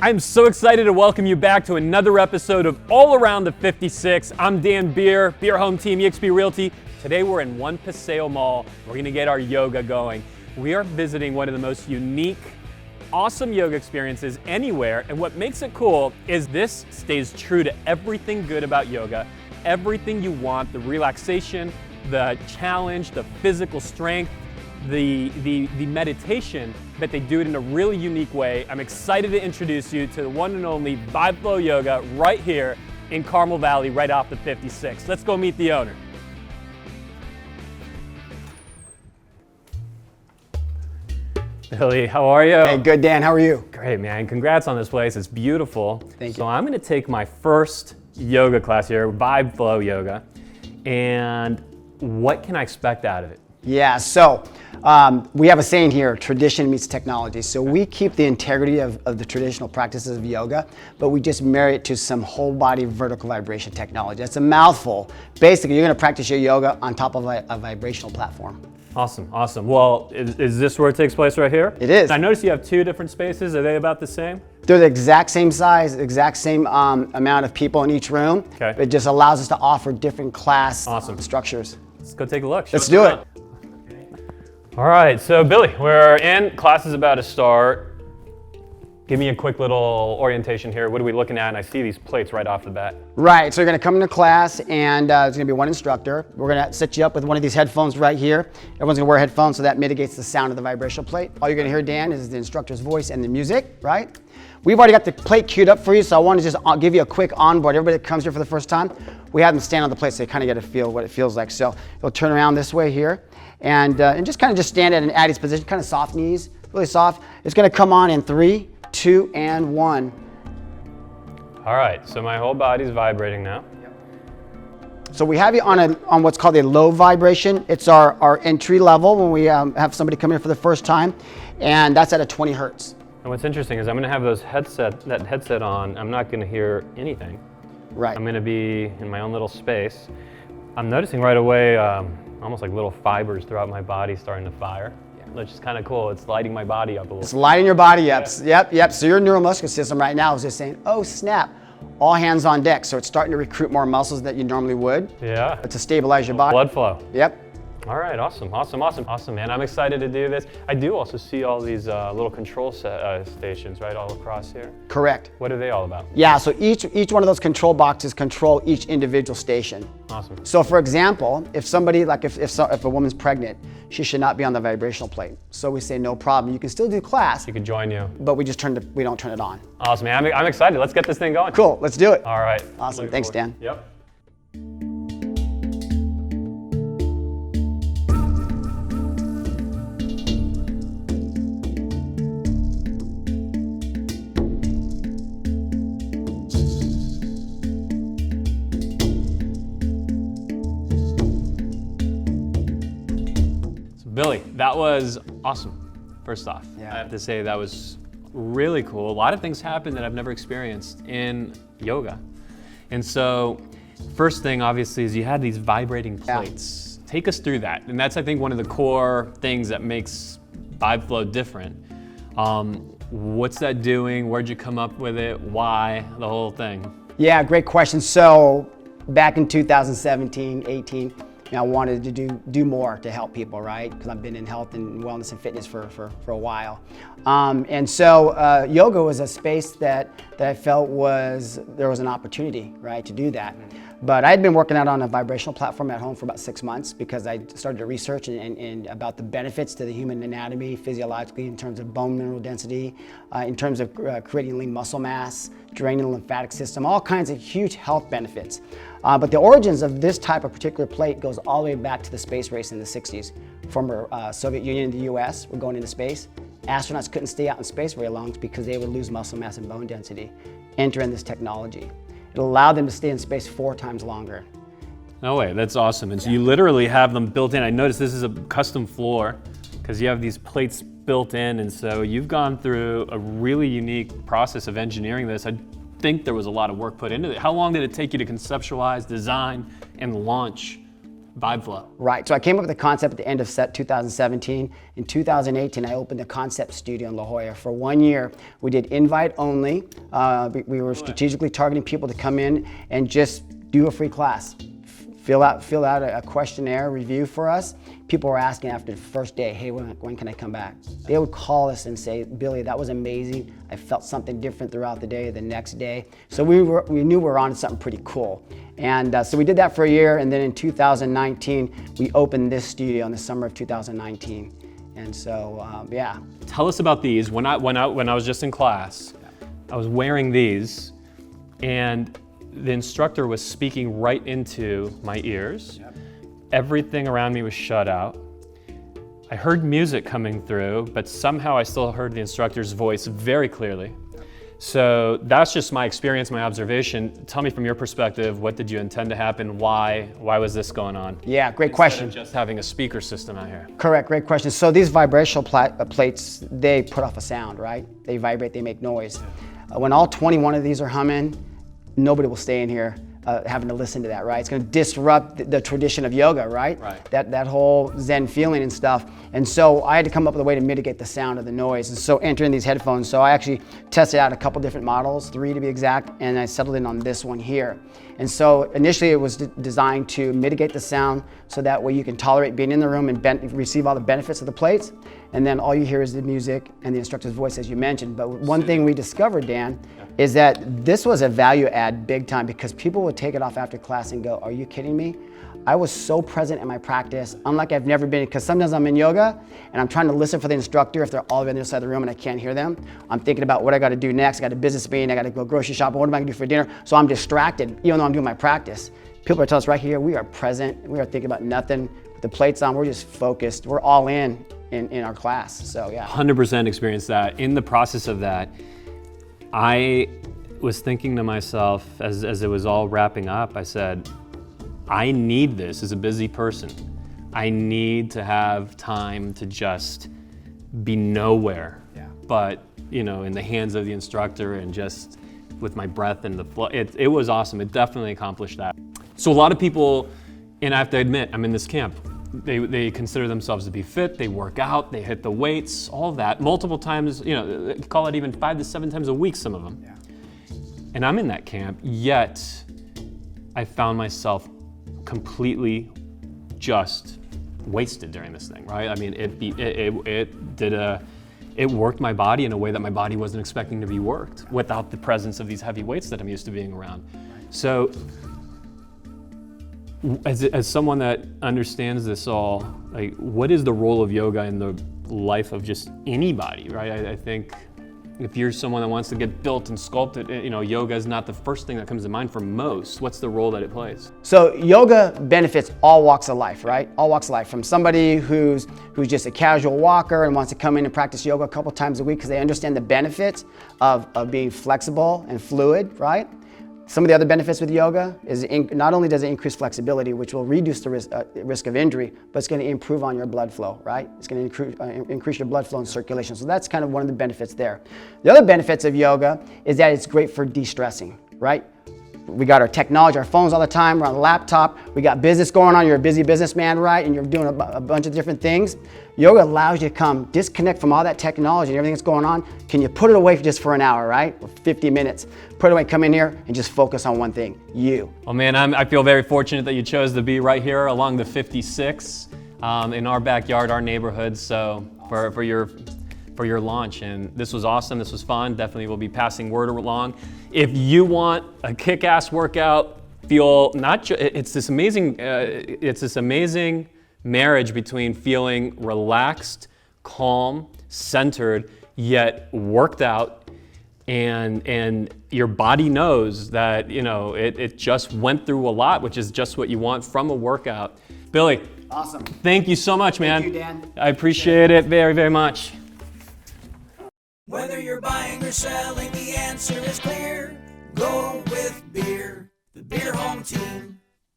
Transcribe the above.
I'm so excited to welcome you back to another episode of All Around the 56. I'm Dan Beer Home Team, eXp Realty. Today we're in One Paseo Mall. We're gonna get our yoga going. We are visiting one of the most unique, awesome yoga experiences anywhere, and what makes it cool is this stays true to everything good about yoga, everything you want, the relaxation, the challenge, the physical strength, the meditation, but they do it in a really unique way. I'm excited to introduce you to the one and only VibeFlow Yoga right here in Carmel Valley, right off the 56. Let's go meet the owner. Billy, how are you? Hey, good, Dan. How are you? Great, man. Congrats on this place. It's beautiful. Thank you. So I'm going to take my first yoga class here, VibeFlow Yoga, and what can I expect out of it? Yeah, so we have a saying here, tradition meets technology. So we keep the integrity of the traditional practices of yoga, but we just marry it to some whole body vertical vibration technology. That's a mouthful. Basically, you're gonna practice your yoga on top of a vibrational platform. Awesome, awesome. Well, is this where it takes place right here? It is. I noticed you have two different spaces. Are they about the same? They're the exact same size, exact same amount of people in each room. Okay. It just allows us to offer different class Let's structures. go take a look. Let's do it. All right, so Billy, we're in. Class is about to start. Give me a quick little orientation here. What are we looking at? And I see these plates right off the bat. Right, so you're gonna come into class and there's gonna be one instructor. We're gonna set you up with one of these headphones right here. Everyone's gonna wear headphones so that mitigates the sound of the vibrational plate. All you're gonna hear, Dan, is the instructor's voice and the music, right? We've already got the plate queued up for you, so I wanna just give you a quick onboard. Everybody that comes here for the first time, we have them stand on the plate so you kind of get a feel what it feels like. So you'll turn around this way here and just kind of just stand at an Addie's position, kind of soft knees, really soft. It's gonna come on in 3, 2, and 1. All right, so my whole body's vibrating now. So we have you on what's called a low vibration. It's our entry level when we have somebody come here for the first time, and that's at a 20 hertz. And what's interesting is I'm gonna have that headset on. I'm not gonna hear anything. Right. I'm gonna be in my own little space. I'm noticing right away almost like little fibers throughout my body starting to fire. Which is kind of cool. It's lighting my body up a little. It's lighting your body up. Yeah. Yep. So your neuromuscular system right now is just saying, oh snap, all hands on deck. So it's starting to recruit more muscles than you normally would. Yeah. To stabilize your body. Blood flow. Yep. All right, awesome, man. I'm excited to do this. I do also see all these little control stations right all across here. Correct. What are they all about? Yeah, so each one of those control boxes control each individual station. Awesome. So for example, if somebody, like if a woman's pregnant, she should not be on the vibrational plate. So we say, no problem, you can still do class. She could join you. But we don't turn it on. Awesome, man. I'm excited. Let's get this thing going. Cool, let's do it. All right. Awesome, thanks, Dan. Yep. Billy, that was awesome, first off. Yeah. I have to say that was really cool. A lot of things happened that I've never experienced in yoga. And so, first thing obviously is you had these vibrating plates. Yeah. Take us through that. And that's, I think, one of the core things that makes VibeFlow different. What's that doing? Where'd you come up with it? Why? The whole thing. Yeah, great question. So back in 2017, 18, I wanted to do more to help people, right? Because I've been in health and wellness and fitness for a while. And so yoga was a space that I felt there was an opportunity, right, to do that. But I had been working out on a vibrational platform at home for about 6 months because I started to research and about the benefits to the human anatomy, physiologically, in terms of bone mineral density, in terms of creating lean muscle mass, draining the lymphatic system, all kinds of huge health benefits. But the origins of this type of particular plate goes all the way back to the space race in the 60s. Former Soviet Union and the US were going into space. Astronauts couldn't stay out in space very long because they would lose muscle mass and bone density. Enter in this technology. It allowed them to stay in space 4 times longer. No way, that's awesome. And so you literally have them built in. I noticed this is a custom floor because you have these plates built in, and so you've gone through a really unique process of engineering this. I think there was a lot of work put into it. How long did it take you to conceptualize, design, and launch VibeFlow. Right. So I came up with the concept at the end of 2017. In 2018, I opened the concept studio in La Jolla. For 1 year, we did invite only. We were strategically targeting people to come in and just do a free class. Fill out a questionnaire review for us. People were asking after the first day, hey, when can I come back? They would call us and say, Billy, that was amazing. I felt something different throughout the day, the next day. So we knew we were on to something pretty cool. And so we did that for a year, and then in 2019, we opened this studio in the summer of 2019. And so, yeah. Tell us about these. When I was just in class, I was wearing these, and the instructor was speaking right into my ears. Yep. Everything around me was shut out. I heard music coming through, but somehow I still heard the instructor's voice very clearly. So that's just my experience, my observation. Tell me from your perspective, what did you intend to happen? Why was this going on? Yeah, great question. Instead of just having a speaker system out here. Correct, great question. So these vibrational plates, they put off a sound, right? They vibrate, they make noise. When all 21 of these are humming, nobody will stay in here having to listen to that, right? It's going to disrupt the tradition of yoga, right? That whole Zen feeling and stuff. And so I had to come up with a way to mitigate the sound of the noise. And so entering these headphones, so I actually tested out a couple different models, 3 to be exact, and I settled in on this one here. And so initially it was designed to mitigate the sound so that way you can tolerate being in the room and receive all the benefits of the plates. And then all you hear is the music and the instructor's voice, as you mentioned. But one thing we discovered, Dan, is that this was a value add big time, because people would take it off after class and go, are you kidding me? I was so present in my practice, unlike I've never been, because sometimes I'm in yoga and I'm trying to listen for the instructor if they're all the way on the other side of the room and I can't hear them. I'm thinking about what I got to do next. I got a business meeting, I got to go grocery shopping, what am I going to do for dinner? So I'm distracted, even though I'm doing my practice. People are telling us right here, we are present, we are thinking about nothing. With the plates on, we're just focused, we're all in our class, so yeah. 100% experienced that. In the process of that, I was thinking to myself, as it was all wrapping up, I said, I need this as a busy person. I need to have time to just be nowhere, but in the hands of the instructor and just with my breath and the flow. It was awesome. It definitely accomplished that. So a lot of people, and I have to admit, I'm in this camp. They consider themselves to be fit, they work out, they hit the weights, all that, multiple times, call it even 5 to 7 times a week, some of them. Yeah. And I'm in that camp, yet I found myself completely just wasted during this thing, right? I mean, it worked my body in a way that my body wasn't expecting to be worked without the presence of these heavy weights that I'm used to being around. So, as someone that understands this all, like, what is the role of yoga in the life of just anybody, right? I think if you're someone that wants to get built and sculpted, yoga is not the first thing that comes to mind for most. What's the role that it plays? So yoga benefits all walks of life, right? All walks of life. From somebody who's just a casual walker and wants to come in and practice yoga a couple times a week because they understand the benefits of being flexible and fluid, right? Some of the other benefits with yoga is not only does it increase flexibility, which will reduce the risk of injury, but it's going to improve on your blood flow, right? It's going to increase your blood flow and circulation. So that's kind of one of the benefits there. The other benefits of yoga is that it's great for de-stressing, right? We got our technology, our phones all the time, we're on a laptop, we got business going on, you're a busy businessman, right? And you're doing a bunch of different things. Yoga allows you to come disconnect from all that technology and everything that's going on. Can you put it away just for an hour, right? Or 50 minutes. Put it away, come in here and just focus on one thing, you. Well, man, I feel very fortunate that you chose to be right here along the 56 in our backyard, our neighborhood, so for your launch. And this was awesome, this was fun. Definitely will be passing word along. If you want a kick-ass workout, it's this amazing marriage between feeling relaxed, calm, centered, yet worked out, and your body knows that it just went through a lot, which is just what you want from a workout. Billy, awesome. Thank you so much, man. Thank you, Dan. I appreciate it very, very much. Whether you're buying or selling, the answer is clear. Go with beer, the Beer Home Team.